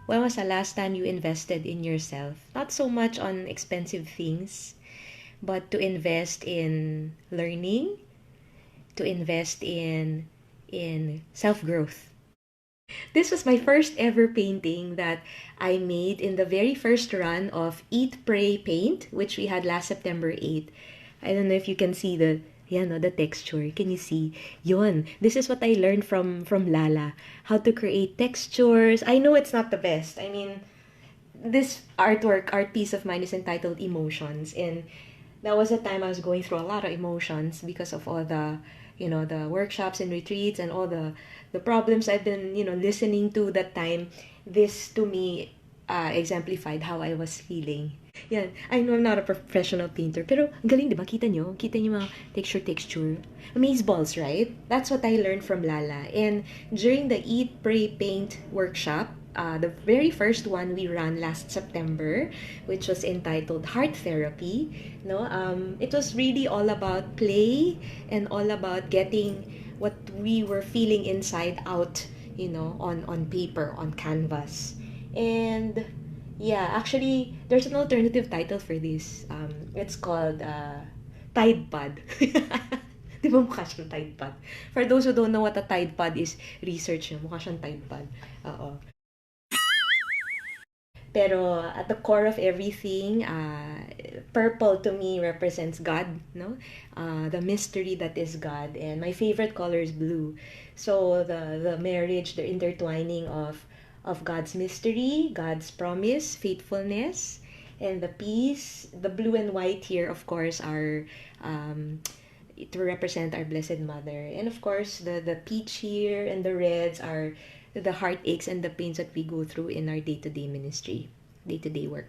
when was the last time you invested in yourself? Not so much on expensive things, but to invest in learning, to invest in self-growth. This was my first ever painting that I made in the very first run of Eat, Pray, Paint, which we had last September 8th. I don't know if you can see the texture. Can you see? Yon. This is what I learned from Lala. How to create textures. I know it's not the best. I mean, this art piece of mine is entitled Emotions, and that was a time I was going through a lot of emotions because of all the workshops and retreats and all the problems I've been listening to that time. This to me exemplified how I was feeling. Yan. I know I'm not a professional painter, pero ang galing, di ba? Kita nyo? Kita nyo mga texture. Amaze balls, right? That's what I learned from Lala. And during the Eat, Pray, Paint workshop, the very first one we ran last September, which was entitled Heart Therapy. No, it was really all about play and all about getting what we were feeling inside out, on paper, on canvas. And yeah, actually, there's an alternative title for this. It's called Tide Pod. Di ba mukha siyang Tide Pod? For those who don't know what a Tide Pod is, research nyo. Mukha siyang Tide Pod. Oo. Pero at the core of everything, purple to me represents God, no? The mystery that is God. And my favorite color is blue. So the marriage, the intertwining of God's mystery, God's promise, faithfulness, and the peace. The blue and white here, of course, are to represent our Blessed Mother. And of course, the peach here and the reds are the heartaches and the pains that we go through in our day-to-day ministry, day-to-day work.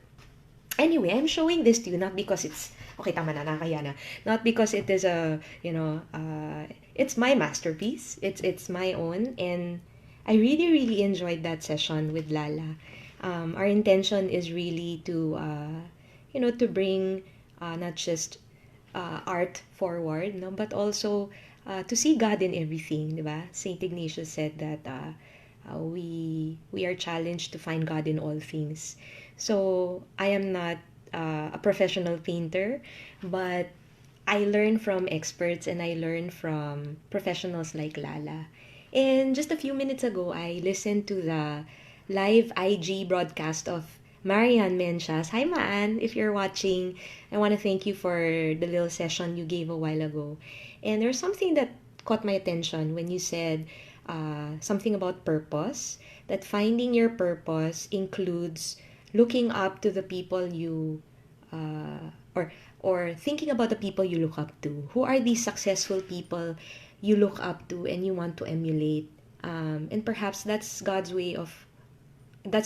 Anyway, I'm showing this to you not because it's okay, tama na, nakakaya na. Not because it is it's my masterpiece. It's my own, and I really really enjoyed that session with Lala. Our intention is really to to bring not just art forward, no, but also to see God in everything, di ba? Saint Ignatius said that we are challenged to find God in all things. So I am not a professional painter, but I learn from experts and I learn from professionals like Lala. And just a few minutes ago, I listened to the live IG broadcast of Marianne Mencias. Hi, Maan, if you're watching, I want to thank you for the little session you gave a while ago. And there's something that caught my attention when you said something about purpose, that finding your purpose includes looking up to the people you or thinking about the people you look up to. Who are these successful people you look up to and you want to emulate? And perhaps that's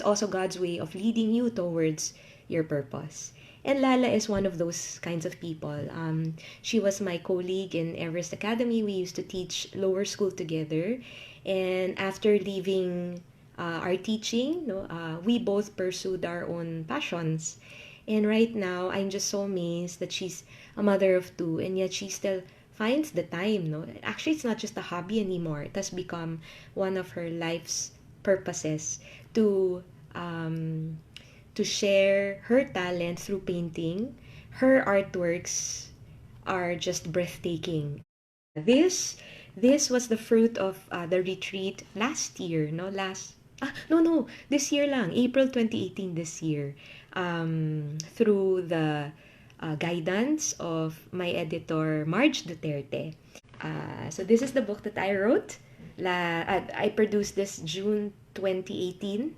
also God's way of leading you towards your purpose. And Lala is one of those kinds of people. She was my colleague in Everest Academy. We used to teach lower school together. And after leaving our teaching, no, we both pursued our own passions. And right now, I'm just so amazed that she's a mother of two, and yet she still finds the time. No, actually, it's not just a hobby anymore. It has become one of her life's purposes to share her talent through painting. Her artworks are just breathtaking. This was the fruit of the retreat last year, no? No, this year lang, April 2018 this year. Through the guidance of my editor, Marge Duterte. So this is the book that I wrote. I produced this June 2018,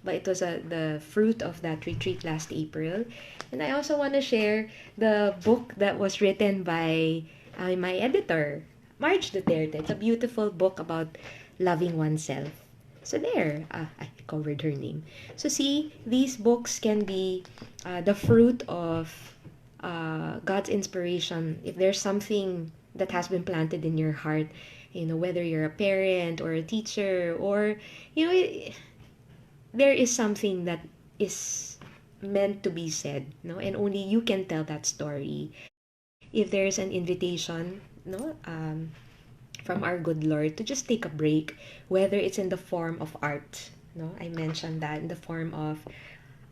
but it was the fruit of that retreat last April. And I also want to share the book that was written by my editor, Marge Duterte. It's a beautiful book about loving oneself. So there, I covered her name. So see, these books can be the fruit of God's inspiration. If there's something that has been planted in your heart, whether you're a parent or a teacher, or there is something that is meant to be said, no, and only you can tell that story. If there's an invitation, no, from our good Lord to just take a break, whether it's in the form of art, No, I mentioned that in the form of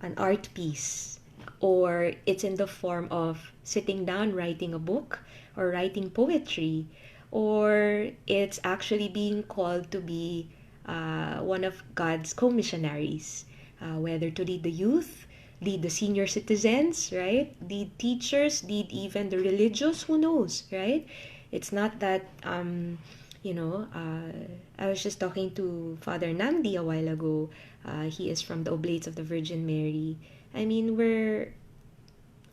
an art piece, or it's in the form of sitting down writing a book or writing poetry, or it's actually being called to be one of God's co-missionaries, whether to lead the youth, lead the senior citizens, right? Lead teachers, lead even the religious, who knows, right? It's not that, I was just talking to Father Namdi a while ago. He is from the Oblates of the Virgin Mary. I mean, we're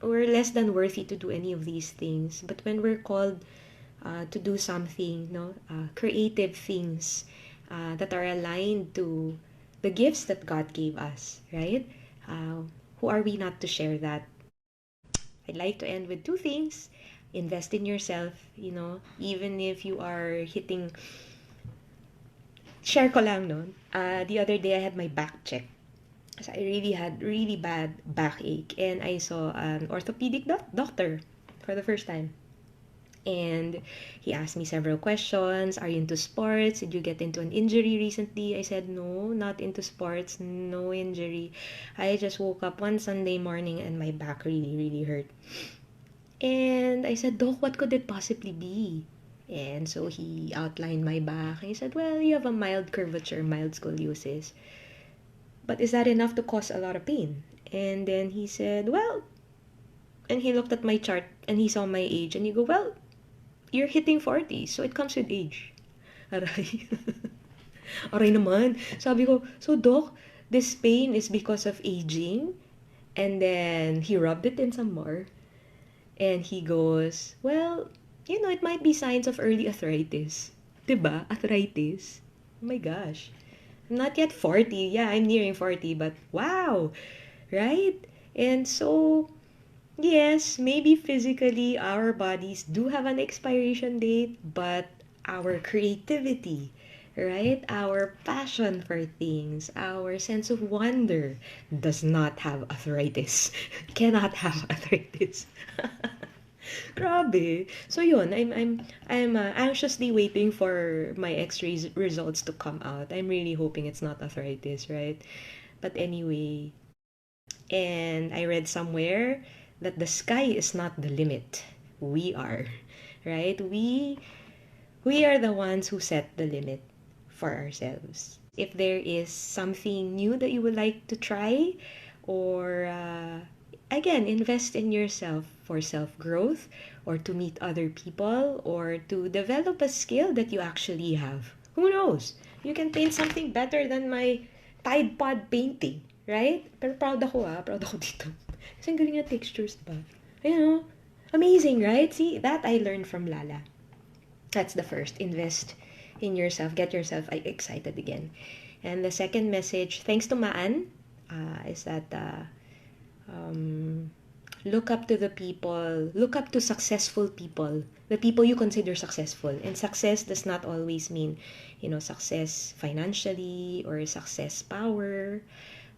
less than worthy to do any of these things, but when we're called to do something, no, creative things that are aligned to the gifts that God gave us, right? Who are we not to share that? I'd like to end with two things. Invest in yourself, even if you are hitting. Share ko lang, no? The other day I had my back checked. So I really had really bad backache, and I saw an orthopedic doctor for the first time. And he asked me several questions. Are you into sports? Did you get into an injury recently? I said, no, not into sports. No injury. I just woke up one Sunday morning and my back really, really hurt. And I said, Doc, what could it possibly be? And so he outlined my back. He said, well, you have a mild curvature, mild scoliosis. But is that enough to cause a lot of pain? And then he said, well, and he looked at my chart and he saw my age and he go, well, you're hitting 40, so it comes with age. Aray. Aray naman. Sabi ko, so Doc, this pain is because of aging? And then he rubbed it in some more. And he goes, well, it might be signs of early arthritis. Diba? Arthritis. Oh my gosh. I'm not yet 40. Yeah, I'm nearing 40, but wow. Right? And so, yes, maybe physically our bodies do have an expiration date, but our creativity, right? Our passion for things, our sense of wonder does not have arthritis. Cannot have arthritis. Grabe. So yun, I'm anxiously waiting for my X-ray results to come out. I'm really hoping it's not arthritis, right? But anyway, and I read somewhere that the sky is not the limit. We are, right? We are the ones who set the limit for ourselves. If there is something new that you would like to try, or again, invest in yourself for self growth, or to meet other people, or to develop a skill that you actually have. Who knows? You can paint something better than my Tide Pod painting, right? Pero proud ako proud ako dito. Kasi ang galing ng textures ba? Amazing, right? See, that I learned from Lala. That's the first. Invest in yourself. Get yourself excited again. And the second message, thanks to Maan, is that look up to the people, look up to successful people, the people you consider successful. And success does not always mean, success financially or success power,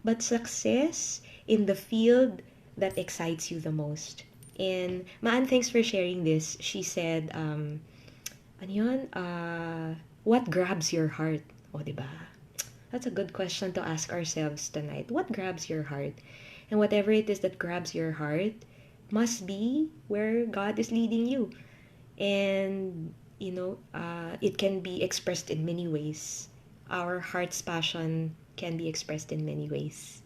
but success in the field that excites you the most. And Maan, thanks for sharing this. She said, ano yun? What grabs your heart? O, diba? That's a good question to ask ourselves tonight. What grabs your heart? And whatever it is that grabs your heart must be where God is leading you. And, it can be expressed in many ways. Our heart's passion can be expressed in many ways.